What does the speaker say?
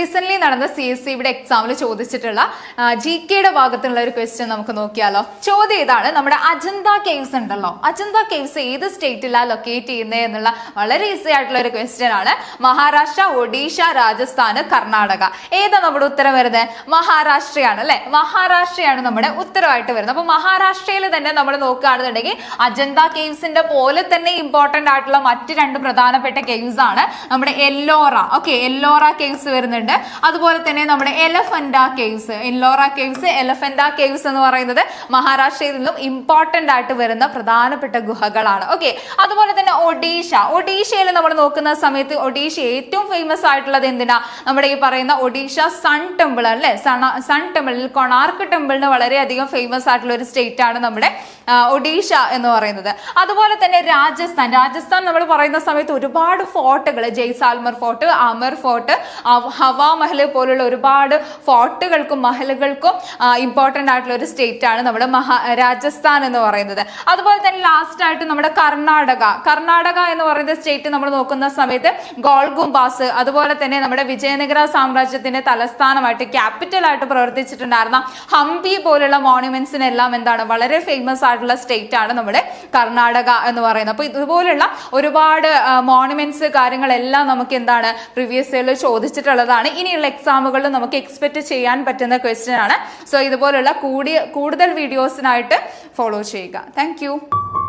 Recent നടന്ന CSCയുടെ എക്സാമിൽ ചോദിച്ചിട്ടുള്ള GKയുടെ ഭാഗത്തുള്ള ഒരു ക്വസ്റ്റ്യൻ നമുക്ക് നോക്കിയാലോ. ചോദ്യം ഇതാണ്, നമ്മുടെ അജന്ത കേവ്സ് ഉണ്ടല്ലോ, അജന്ത കേവ്സ് ഏത് സ്റ്റേറ്റിലാണ് ലൊക്കേറ്റ് ചെയ്യുന്നത് എന്നുള്ള വളരെ ഈസി ആയിട്ടുള്ള ഒരു ക്വസ്റ്റ്യൻ ആണ്. മഹാരാഷ്ട്ര, ഒഡീഷ, രാജസ്ഥാൻ, കർണാടക. ഏതാ നമ്മുടെ ഉത്തരം വരുന്നത്? മഹാരാഷ്ട്രയാണ് അല്ലെ. മഹാരാഷ്ട്രയാണ് നമ്മുടെ ഉത്തരവായിട്ട് വരുന്നത്. അപ്പൊ മഹാരാഷ്ട്രയിൽ തന്നെ നമ്മൾ നോക്കുകയാണെന്നുണ്ടെങ്കിൽ അജന്ത കേവ്സിന്റെ പോലെ തന്നെ ഇമ്പോർട്ടന്റ് ആയിട്ടുള്ള മറ്റ് രണ്ട് പ്രധാനപ്പെട്ട കേവ്സ് ആണ് നമ്മുടെ എല്ലോറ. ഓക്കെ, എല്ലോറ കേവ്സ് വരുന്നുണ്ട്. അതുപോലെ തന്നെ നമ്മുടെ എലഫന്റ കേവ്സ്, എല്ലോറ കേവ്സ്, എലഫന്റ കേവ്സ് എന്ന് പറയുന്നത് മഹാരാഷ്ട്രയിൽ നിന്നും ഇമ്പോർട്ടന്റ് ആയിട്ട് വരുന്ന പ്രധാനപ്പെട്ട ഗുഹകളാണ്. ഓക്കെ, അതുപോലെ തന്നെ ഒഡീഷ, ഒഡീഷയിൽ നമ്മൾ നോക്കുന്ന സമയത്ത് ഒഡീഷ ഏറ്റവും ഫേമസ് ആയിട്ടുള്ളത് എന്തിനാ? നമ്മുടെ ഈ പറയുന്ന ഒഡീഷ സൺ ടെമ്പിൾ അല്ലെ. സൺ ടെമ്പിളിൽ കൊണാർക്ക് ടെമ്പിളിന് വളരെയധികം ഫേമസ് ആയിട്ടുള്ള ഒരു സ്റ്റേറ്റ് ആണ് നമ്മുടെ ഒഡീഷ എന്ന് പറയുന്നത്. അതുപോലെ തന്നെ രാജസ്ഥാൻ, രാജസ്ഥാൻ നമ്മൾ പറയുന്ന സമയത്ത് ഒരുപാട് ഫോർട്ടുകൾ, ജയ്സാൽമർ ഫോർട്ട്, അമർ ഫോർട്ട്, ഹവാ മഹൽ പോലുള്ള ഒരുപാട് ഫോർട്ടുകൾക്കും മഹലുകൾക്കും ഇമ്പോർട്ടന്റ് ആയിട്ടുള്ള ഒരു സ്റ്റേറ്റ് ആണ് നമ്മുടെ രാജസ്ഥാൻ എന്ന് പറയുന്നത്. അതുപോലെ തന്നെ ലാസ്റ്റ് ആയിട്ട് നമ്മുടെ കർണാടക, കർണാടക എന്ന് പറയുന്ന സ്റ്റേറ്റ് നമ്മൾ നോക്കുന്ന സമയത്ത് ഗോൾഗുംബാസ്, അതുപോലെ തന്നെ നമ്മുടെ വിജയനഗര സാമ്രാജ്യത്തിന്റെ തലസ്ഥാനമായിട്ട് ക്യാപിറ്റൽ ആയിട്ട് പ്രവർത്തിച്ചിട്ടുണ്ടായിരുന്ന ഹംപി പോലുള്ള മോണ്യുമെന്റ്സിനെല്ലാം എന്താണ് വളരെ ഫേമസ് ആയിട്ടുള്ള സ്റ്റേറ്റ് ആണ് നമ്മുടെ കർണാടക എന്ന് പറയുന്നത്. അപ്പൊ ഇതുപോലുള്ള ഒരുപാട് മോണ്യുമെന്റ്സ് കാര്യങ്ങളെല്ലാം നമുക്ക് എന്താണ് പ്രീവിയസ് ഇയറിൽ ചോദിച്ചിട്ടുള്ളതാണ്. ഇനിയുള്ള എക്സാമുകളിൽ നമുക്ക് എക്സ്പെക്ട് ചെയ്യാൻ പറ്റുന്ന ക്വസ്റ്റ്യൻ ആണ്. സോ ഇതുപോലുള്ള കൂടുതൽ വീഡിയോസിനായിട്ട് ഫോളോ ചെയ്യുക. താങ്ക്